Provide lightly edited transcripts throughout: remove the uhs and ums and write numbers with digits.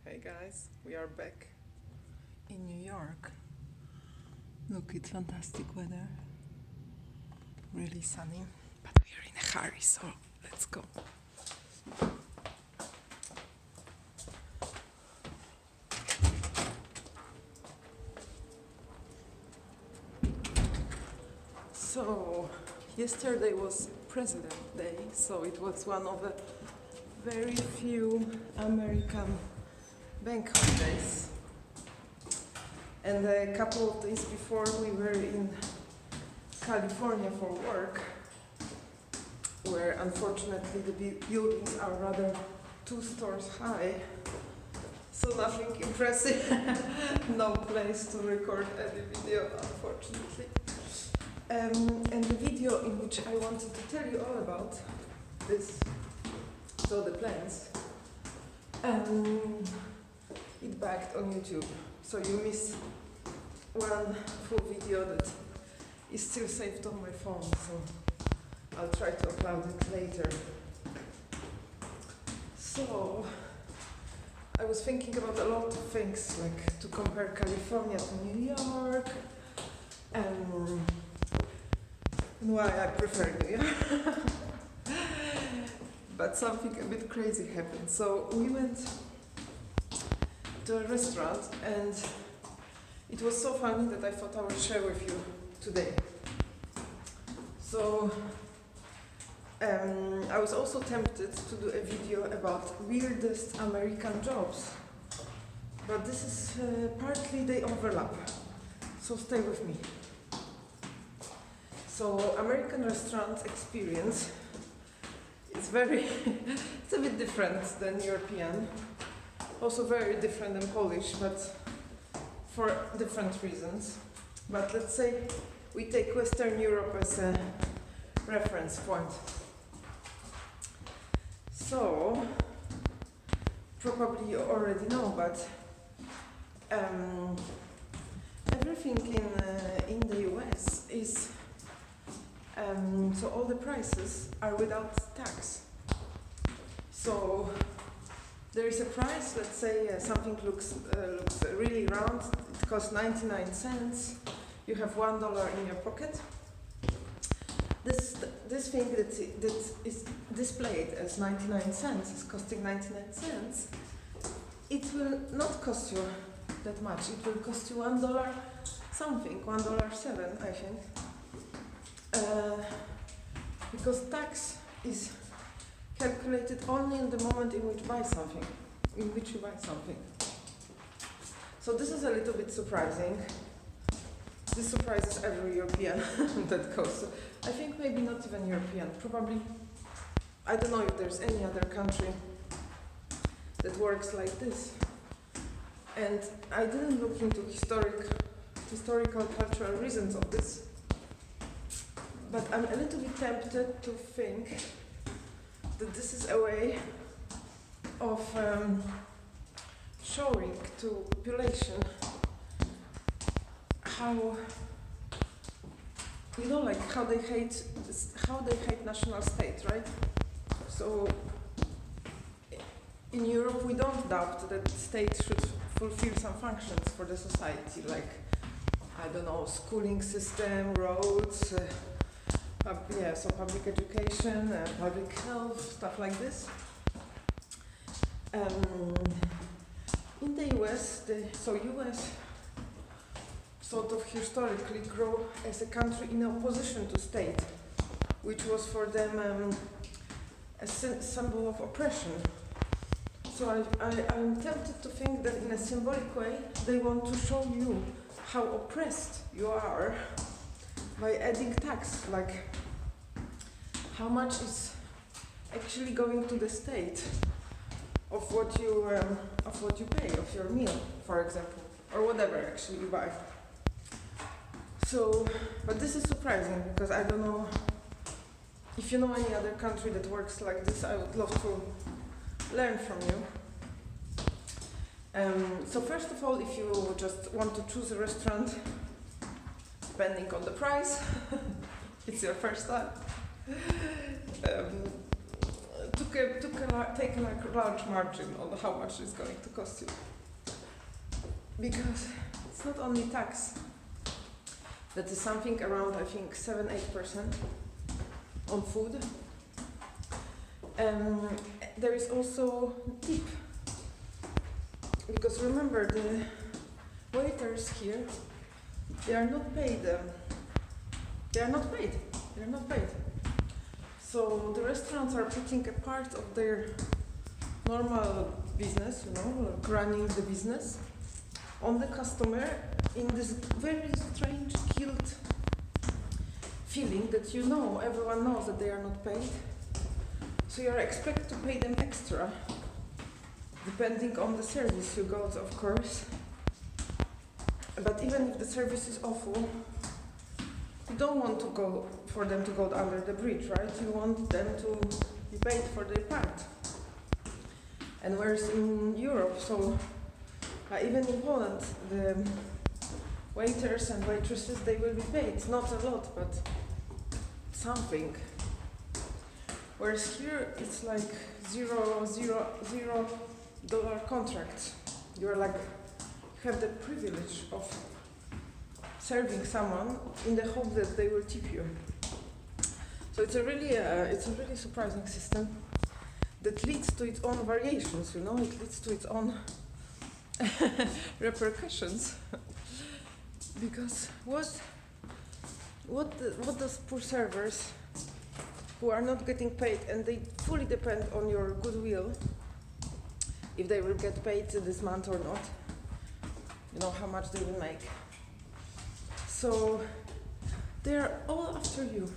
Hey guys, we are back in New York. Look, it's fantastic weather. Really sunny, but we are in a hurry, so let's go. So, yesterday was President Day, so it was one of the very few American bank holidays. And a couple of days before, we were in California for work, where unfortunately the buildings are rather 2 stories high. So nothing impressive, no place to record any video, unfortunately. And the video in which I wanted to tell you all about this, so the plans, it backed on YouTube. So you miss one full video that is still saved on my phone, so I'll try to upload it later. So I was thinking about a lot of things, like to compare California to New York, and why I prefer New York. But something a bit crazy happened. So we went to a restaurant, and it was so funny that I thought I would share with you today. So I was also tempted to do a video about weirdest American jobs, but this is partly they overlap, so stay with me. So American restaurant experience is very, it's a bit different than European, also very different than Polish, but for different reasons. But let's say we take Western Europe as a reference point. So, probably you already know, but everything in the US is, so all the prices are without tax. So there is a price, let's say something looks really round, it costs 99 cents, you have $1 in your pocket. This thing that is displayed as 99 cents is costing 99 cents. It will not cost you that much, it will cost you $1 something, $1.07 I think. Because tax is calculated only in the moment in which you buy something. So this is a little bit surprising. This surprises every European that goes. I think maybe not even European. Probably, I don't know if there's any other country that works like this. And I didn't look into historical, cultural reasons of this. But I'm a little bit tempted to think that this is a way of showing to population how, you know, like how they hate national state, right? So in Europe we don't doubt that the state should fulfill some functions for the society, like, I don't know, schooling system, roads, so public education, public health, stuff like this. In the US, US sort of historically grew as a country in opposition to state, which was for them a symbol of oppression. So I'm tempted to think that in a symbolic way, they want to show you how oppressed you are by adding tax, like how much is actually going to the state of what you pay, of your meal, for example, or whatever actually you buy. So, but this is surprising because I don't know if you know any other country that works like this. I would love to learn from you. So first of all, if you just want to choose a restaurant, depending on the price, it's your first time, to take a large margin on how much it's going to cost you. Because it's not only tax, that is something around, I think, 7-8% on food. There is also tip. Because remember, the waiters here, they are not paid. They are not paid. So the restaurants are putting a part of their normal business, running the business, on the customer in this very strange guilt feeling that everyone knows that they are not paid. So you are expected to pay them extra, depending on the service you got, of course. But even if the service is awful, you don't want for them to go under the bridge, right? You want them to be paid for their part. And whereas in Europe, even in Poland, the waiters and waitresses, they will be paid. Not a lot, but something. Whereas here, it's like $0 contracts. You have the privilege of serving someone in the hope that they will tip you. So it's a really surprising system that leads to its own variations. It leads to its own repercussions. Because what does poor servers who are not getting paid, and they fully depend on your goodwill, if they will get paid this month or not, how much they will make. So they're all after you.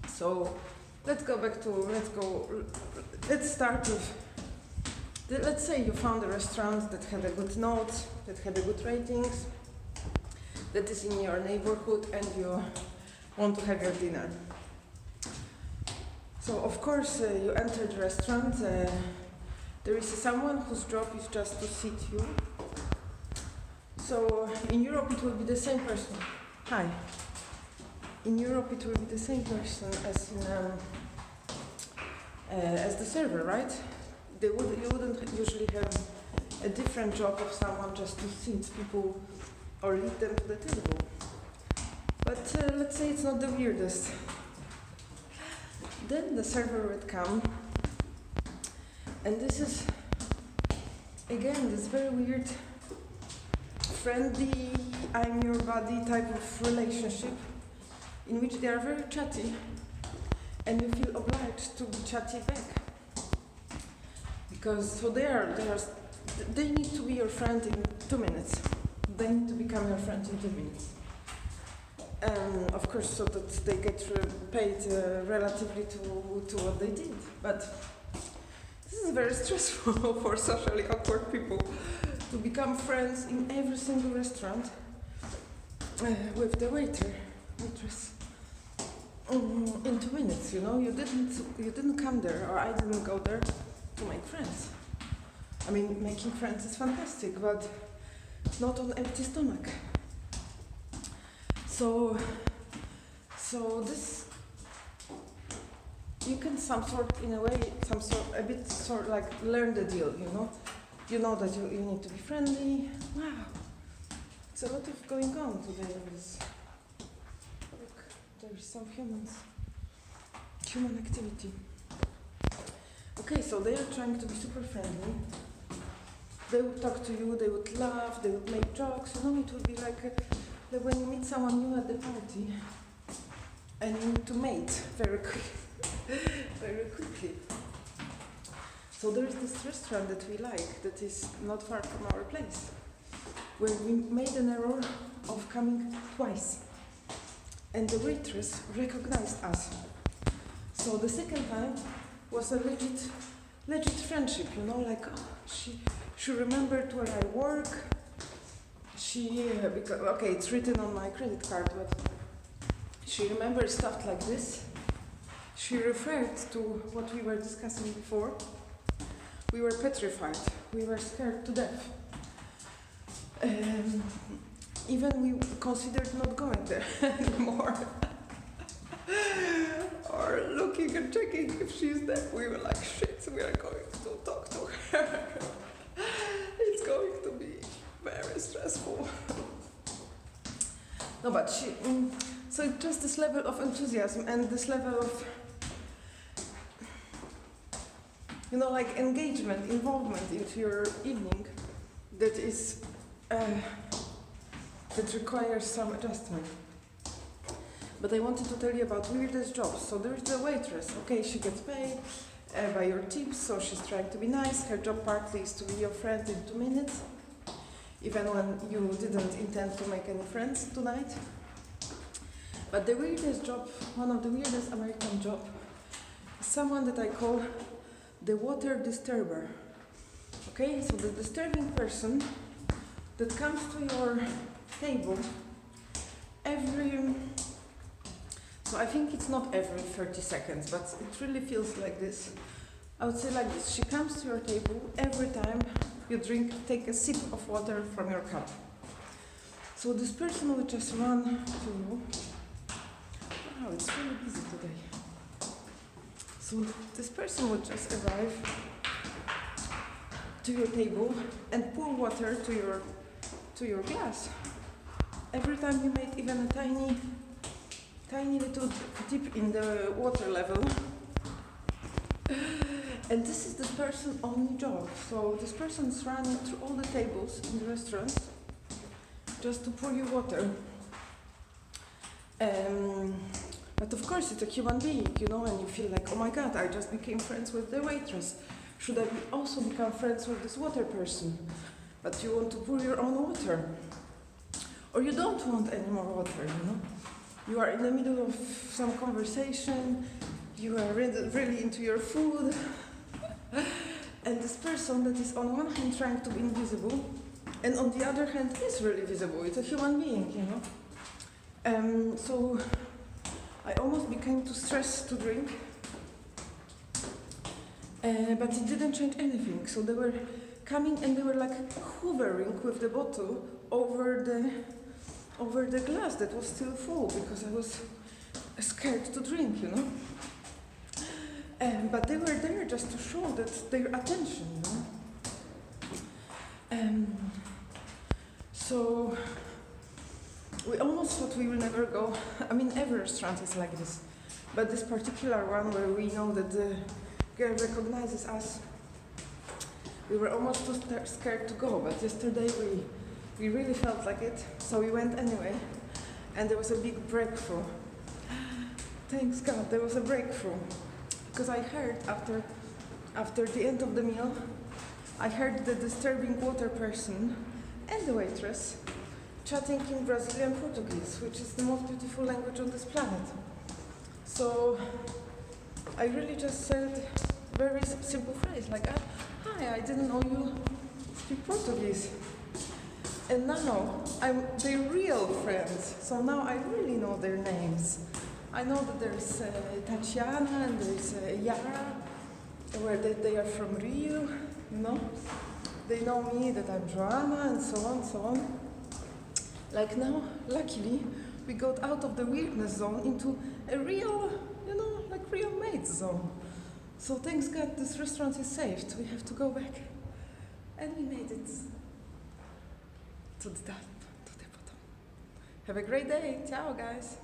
So let's start with, let's say you found a restaurant that had a good note, that had a good ratings, that is in your neighborhood, and you want to have your dinner. So of course you enter the restaurant, there is someone whose job is just to seat you. So in Europe it will be the same person. Hi. In Europe it will be the same person as the server, right? You wouldn't usually have a different job of someone just to seat people or lead them to the table. But let's say it's not the weirdest. Then the server would come, and this is, again, this very weird, friendly, I'm your buddy type of relationship, in which they are very chatty, and you feel obliged to be chatty back. Because, they need to be your friend in 2 minutes. They need to become your friend in 2 minutes. Of course, so that they get paid relatively to what they did. But this is very stressful for socially awkward people to become friends in every single restaurant with the waitress. In 2 minutes, you didn't come there, or I didn't go there to make friends. I mean, making friends is fantastic, but not on empty stomach. So this, you can learn the deal, You know that you need to be friendly. Wow, it's a lot of going on today. Look, there is some human activity. Okay, so they are trying to be super friendly. They would talk to you, they would laugh, they would make jokes. It would be like when you meet someone new at the party and you need to mate very quickly. So there is this restaurant that we like that is not far from our place, where we made an error of coming twice, and the waitress recognized us. So the second time was a legit friendship, she remembered where I work. It's written on my credit card, but she remembered stuff like this. She referred to what we were discussing before. We were petrified. We were scared to death. Even we considered not going there anymore. are looking and checking if she's there. We were like, shit, we are going to talk to her. It's going to be very stressful. No, but so just this level of enthusiasm and this level of, you know, like engagement, involvement into your evening that is, that requires some adjustment. But I wanted to tell you about weirdest jobs. So there's the waitress. Okay, she gets paid by your tips, so she's trying to be nice. Her job partly is to be your friend in 2 minutes, even when you didn't intend to make any friends tonight. But the weirdest job, one of the weirdest American jobs, is someone that I call the water disturber. Okay, so the disturbing person that comes to your table so I think it's not every 30 seconds, but it really feels like this. I would say like this: she comes to your table every time you take a sip of water from your cup. So this person will just run to you. Wow, it's really busy today. So this person would just arrive to your table and pour water to your glass. Every time you make even a tiny little dip in the water level. And this is this person's only job. So this person is running through all the tables in the restaurant just to pour you water. But of course it's a human being, you know, and you feel like, oh my god, I just became friends with the waitress. Should I also become friends with this water person? But you want to pour your own water. Or you don't want any more water, you know. You are in the middle of some conversation, you are really into your food, and this person that is on one hand trying to be invisible, and on the other hand is really visible. It's a human being, you know. So I almost became too stressed to drink, but it didn't change anything. So they were coming and they were like hovering with the bottle over the glass that was still full, because I was scared to drink, you know. But they were there just to show that their attention, you know. So we almost thought we will never go. I mean, every restaurant is like this, but this particular one where we know that the girl recognizes us, we were almost too scared to go. But yesterday we really felt like it, so we went anyway, and there was a big breakthrough. Thanks God, there was a breakthrough, because I heard after the end of the meal, I heard the disturbing water person and the waitress chatting in Brazilian Portuguese, which is the most beautiful language on this planet. So I really just said a very simple phrase like, hi, I didn't know you speak Portuguese. And now I'm their real friends, so now I really know their names. I know that there's Tatiana and there's Yara, where they are from Rio, you know. They know me, that I'm Joanna, and so on, so on. Like now, luckily, we got out of the weirdness zone into a real, you know, like real mates zone. So thanks God, this restaurant is saved. We have to go back. And we made it to the top, to the bottom. Have a great day. Ciao, guys.